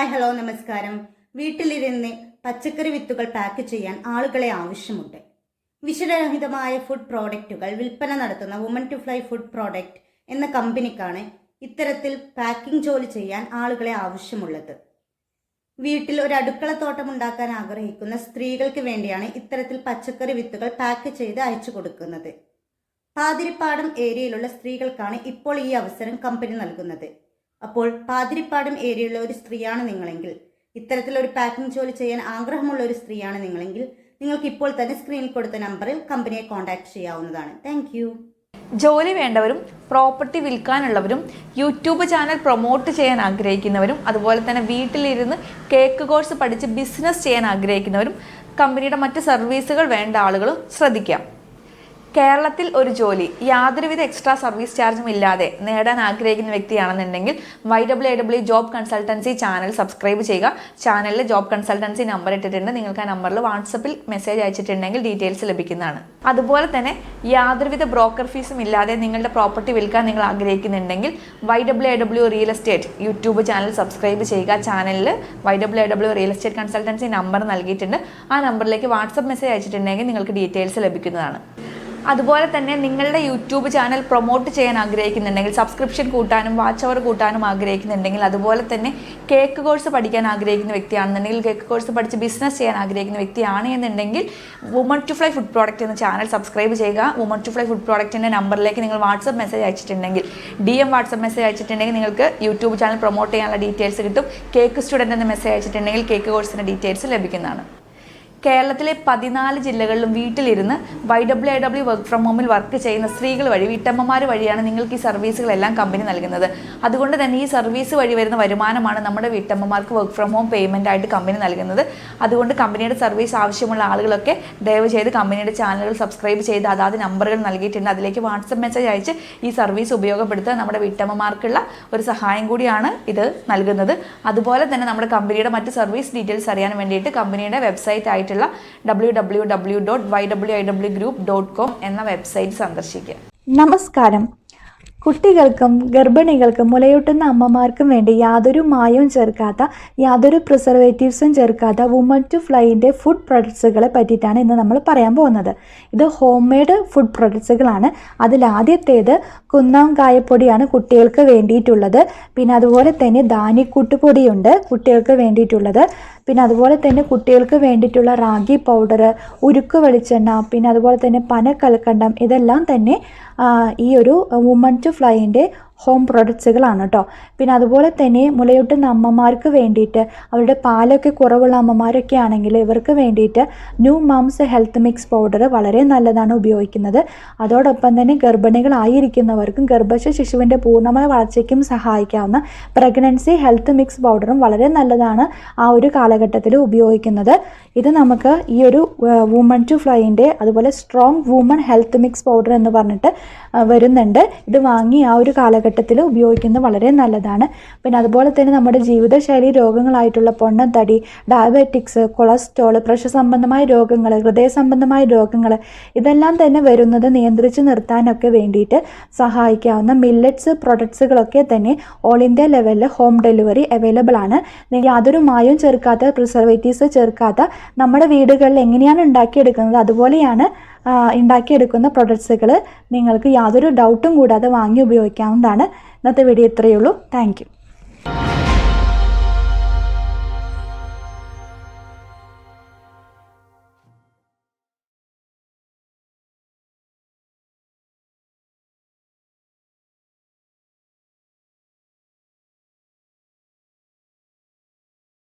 Hi hello നമസ്കാരം. വീട്ടിലിരുന്ന് പച്ചക്കറി വിത്തുകൾ പാക്ക് ചെയ്യാൻ ആളുകളെ ആവശ്യമുണ്ട്. വിഷരഹിതമായ ഫുഡ് പ്രോഡക്റ്റുകൾ വിൽപ്പന നടത്തുന്ന woman to fly food product എന്ന കമ്പനിക്കാണ് ഇത്തരത്തിൽ പാക്കിംഗ് ജോലി ചെയ്യാൻ ആളുകളെ ആവശ്യമുള്ളത്. വീട്ടിൽ ഒരു അടുക്കളത്തോട്ടം ഉണ്ടാക്കാൻ ആഗ്രഹിക്കുന്ന സ്ത്രീകൾക്ക് വേണ്ടിയാണ് ഇത്തരത്തിൽ പച്ചക്കറി വിത്തുകൾ പാക്ക് ചെയ്ത് അയച്ചു കൊടുക്കുന്നത്. പാതിരിപ്പാടം ഏരിയയിലുള്ള സ്ത്രീകൾക്കാണ് ഇപ്പോൾ ഈ അവസരം കമ്പനി നൽകുന്നത്. അപ്പോൾ പാതിരിപ്പാടം ഏരിയയിലുള്ള ഒരു സ്ത്രീയാണ് നിങ്ങളെങ്കിൽ, ഇത്തരത്തിലൊരു പാക്കിംഗ് ജോലി ചെയ്യാൻ ആഗ്രഹമുള്ള ഒരു സ്ത്രീയാണ് നിങ്ങളെങ്കിൽ, നിങ്ങൾക്ക് ഇപ്പോൾ തന്നെ സ്ക്രീനിൽ കൊടുത്ത നമ്പറിൽ കമ്പനിയെ കോൺടാക്ട് ചെയ്യാവുന്നതാണ്. Thank you. ജോലി വേണ്ടവരും പ്രോപ്പർട്ടി വിൽക്കാനുള്ളവരും യൂട്യൂബ് ചാനൽ പ്രൊമോട്ട് ചെയ്യാൻ ആഗ്രഹിക്കുന്നവരും അതുപോലെ തന്നെ വീട്ടിലിരുന്ന് കേക്ക് കോഴ്സ് പഠിച്ച് ബിസിനസ് ചെയ്യാൻ ആഗ്രഹിക്കുന്നവരും കമ്പനിയുടെ മറ്റ് സർവീസുകൾ വേണ്ട ആളുകളും ശ്രദ്ധിക്കാം. കേരളത്തിൽ ഒരു ജോലി യാതൊരുവിധ എക്സ്ട്രാ സർവീസ് ചാർജും ഇല്ലാതെ നേടാൻ ആഗ്രഹിക്കുന്ന വ്യക്തിയാണെന്നുണ്ടെങ്കിൽ YWW job consultancy channel subscribe ചെയ്യുക. ചാനലിൽ ജോബ് കൺസൾട്ടൻസി നമ്പർ ഇട്ടിട്ടുണ്ട്. നിങ്ങൾക്ക് ആ നമ്പറിൽ വാട്സപ്പിൽ മെസ്സേജ് അയച്ചിട്ടുണ്ടെങ്കിൽ ഡീറ്റെയിൽസ് ലഭിക്കുന്നതാണ്. അതുപോലെ തന്നെ യാതൊരുവിധ ബ്രോക്കർ ഫീസും ഇല്ലാതെ നിങ്ങളുടെ പ്രോപ്പർട്ടി വിൽക്കാൻ നിങ്ങൾ ആഗ്രഹിക്കുന്നുണ്ടെങ്കിൽ YWW real estate YouTube channel subscribe ചെയ്യുക. ചാനലിൽ YWW real estate consultancy number നൽകിയിട്ടുണ്ട്. ആ നമ്പറിലേക്ക് വാട്സപ്പ് മെസ്സേജ് അയച്ചിട്ടുണ്ടെങ്കിൽ നിങ്ങൾക്ക് ഡീറ്റെയിൽസ് ലഭിക്കുന്നതാണ്. അതുപോലെ തന്നെ നിങ്ങളുടെ യൂട്യൂബ് ചാനൽ പ്രൊമോട്ട് ചെയ്യാൻ ആഗ്രഹിക്കുന്നുണ്ടെങ്കിൽ, സബ്സ്ക്രിപ്ഷൻ കൂട്ടാനും വാച്ച് അവർ കൂട്ടാനും ആഗ്രഹിക്കുന്നുണ്ടെങ്കിൽ, അതുപോലെ തന്നെ കേക്ക് കോഴ്സ് പഠിക്കാൻ ആഗ്രഹിക്കുന്ന വ്യക്തിയാണെന്നുണ്ടെങ്കിൽ, കേക്ക് കോഴ്സ് പഠിച്ച് ബിസിനസ് ചെയ്യാൻ ആഗ്രഹിക്കുന്ന വ്യക്തിയാണ് എന്നുണ്ടെങ്കിൽ woman to fly food product എന്ന ചാനൽ സബ്സ്ക്രൈബ് ചെയ്യുക. വുമൺ ടു ഫ്ലൈ ഫുഡ് പ്രോഡക്റ്റിൻ്റെ നമ്പറിലേക്ക് നിങ്ങൾ വാട്സപ്പ് മെസ്സേജ് അയച്ചിട്ടുണ്ടെങ്കിൽ, DM വാട്സപ്പ് മെസ്സേജ് അയച്ചിട്ടുണ്ടെങ്കിൽ നിങ്ങൾക്ക് യൂട്യൂബ് ചാനൽ പ്രൊമോട്ട് ചെയ്യാനുള്ള ഡീറ്റെയിൽസ് കിട്ടും. കേക്ക് സ്റ്റുഡൻറ്റ് എന്ന മെസ്സേജ് അയച്ചിട്ടുണ്ടെങ്കിൽ കേക്ക് കോഴ്സിൻ്റെ ഡീറ്റെയിൽസ് ലഭിക്കുന്നതാണ്. കേരളത്തിലെ 14 ജില്ലകളിലും വീട്ടിലിരുന്ന് YWW വർക്ക് ഫ്രം ഹോമിൽ വർക്ക് ചെയ്യുന്ന സ്ത്രീകൾ വഴി, വീട്ടമ്മമാർ വഴിയാണ് നിങ്ങൾക്ക് ഈ സർവീസുകളെല്ലാം കമ്പനി നൽകുന്നത്. അതുകൊണ്ട് തന്നെ ഈ സർവീസ് വഴി വരുന്ന വരുമാനമാണ് നമ്മുടെ വീട്ടമ്മമാർക്ക് വർക്ക് ഫ്രം ഹോം പേയ്മെൻ്റ് ആയിട്ട് കമ്പനി നൽകുന്നത്. അതുകൊണ്ട് കമ്പനിയുടെ സർവീസ് ആവശ്യമുള്ള ആളുകളൊക്കെ ദയവ് ചെയ്ത് കമ്പനിയുടെ ചാനലുകൾ സബ്സ്ക്രൈബ് ചെയ്ത് അതാത് നമ്പറുകൾ നൽകിയിട്ടുണ്ട്. അതിലേക്ക് വാട്സപ്പ് മെസ്സേജ് അയച്ച് ഈ സർവീസ് ഉപയോഗപ്പെടുത്തുക. നമ്മുടെ വീട്ടമ്മമാർക്കുള്ള ഒരു സഹായം കൂടിയാണ് ഇത് നൽകുന്നത്. അതുപോലെ തന്നെ നമ്മുടെ കമ്പനിയുടെ മറ്റ് സർവീസ് ഡീറ്റെയിൽസ് അറിയാൻ വേണ്ടിയിട്ട് കമ്പനിയുടെ വെബ്സൈറ്റ് ആയിട്ട് www.ywiwgroup.com എന്ന വെബ്സൈറ്റ് സന്ദർശിക്കുക. നമസ്കാരം. കുട്ടികൾക്കും ഗർഭിണികൾക്കും മുലയൂട്ടുന്ന അമ്മമാർക്കും വേണ്ടി യാതൊരു മായവും ചേർക്കാത്ത, യാതൊരു പ്രിസർവേറ്റീവ്സും ചേർക്കാത്ത വുമൺ ടു ഫ്ലൈൻ്റെ ഫുഡ് പ്രൊഡക്ട്സുകളെ പറ്റിയിട്ടാണ് ഇന്ന് നമ്മൾ പറയാൻ പോകുന്നത്. ഇത് ഹോം മെയ്ഡ് ഫുഡ് പ്രൊഡക്ട്സുകളാണ്. അതിലാദ്യത്തേത് കുന്നം കായപ്പൊടിയാണ് കുട്ടികൾക്ക് വേണ്ടിയിട്ടുള്ളത്. പിന്നെ അതുപോലെ തന്നെ ധാന്യക്കൂട്ടുപൊടിയുണ്ട് കുട്ടികൾക്ക് വേണ്ടിയിട്ടുള്ളത്. പിന്നെ അതുപോലെ തന്നെ കുട്ടികൾക്ക് വേണ്ടിയിട്ടുള്ള റാഗി പൗഡർ, ഉരുക്ക് വെളിച്ചെണ്ണ, പിന്നെ അതുപോലെ തന്നെ പനക്കൽക്കണ്ടം, ഇതെല്ലാം തന്നെ ഈ ഒരു വുമൺ ടു ഫ്ലൈൻ്റെ ഹോം പ്രൊഡക്ട്സുകളാണ് കേട്ടോ. പിന്നെ അതുപോലെ തന്നെ മുലയൂട്ടുന്ന അമ്മമാർക്ക് വേണ്ടിയിട്ട്, അവരുടെ പാലൊക്കെ കുറവുള്ള അമ്മമാരൊക്കെ ആണെങ്കിൽ ഇവർക്ക് വേണ്ടിയിട്ട് new moms health mix powder വളരെ നല്ലതാണ് ഉപയോഗിക്കുന്നത്. അതോടൊപ്പം തന്നെ ഗർഭിണികളായിരിക്കുന്നവർക്കും ഗർഭസ്ഥ ശിശുവിൻ്റെ പൂർണ്ണമായ വളർച്ചയ്ക്കും സഹായിക്കാവുന്ന പ്രഗ്നൻസി ഹെൽത്ത് മിക്സ് പൗഡറും വളരെ നല്ലതാണ് ആ ഒരു കാലഘട്ടത്തിൽ ഉപയോഗിക്കുന്നത്. ഇത് നമുക്ക് ഈ ഒരു വുമൺ ടു ഫ്ലൈൻ്റെ അതുപോലെ strong woman health mix powder എന്ന് പറഞ്ഞിട്ട് വരുന്നുണ്ട്. ഇത് വാങ്ങി ആ ഒരു കാലഘട്ടത്തിൽ ഉപയോഗിക്കുന്നത് വളരെ നല്ലതാണ്. പിന്നെ അതുപോലെ തന്നെ നമ്മുടെ ജീവിതശൈലി രോഗങ്ങളായിട്ടുള്ള പൊണ്ണത്തടി, ഡയബറ്റിക്സ്, കൊളസ്ട്രോൾ, പ്രഷർ സംബന്ധമായ രോഗങ്ങൾ, ഹൃദയ സംബന്ധമായ രോഗങ്ങൾ, ഇതെല്ലാം തന്നെ വരുന്നത് നിയന്ത്രിച്ച് നിർത്താനൊക്കെ വേണ്ടിയിട്ട് സഹായിക്കാവുന്ന മില്ലറ്റ്സ് പ്രൊഡക്ട്സുകളൊക്കെ തന്നെ ഓൾ ഇന്ത്യ ലെവലിൽ ഹോം ഡെലിവറി അവൈലബിൾ ആണ്. യാതൊരു മായവും ചേർക്കാത്ത, പ്രിസർവേറ്റീവ്സ് ചേർക്കാത്ത, നമ്മുടെ വീടുകളിൽ എങ്ങനെയാണ് ഉണ്ടാക്കിയെടുക്കുന്നത് അതുപോലെയാണ് ഉണ്ടാക്കിയെടുക്കുന്ന പ്രൊഡക്ട്സുകൾ നിങ്ങൾക്ക് യാതൊരു ഡൗട്ടും കൂടാതെ വാങ്ങി ഉപയോഗിക്കാവുന്നതാണ്. ഇന്നത്തെ വീഡിയോ ഇത്രയേ ഉള്ളൂ. Thank you.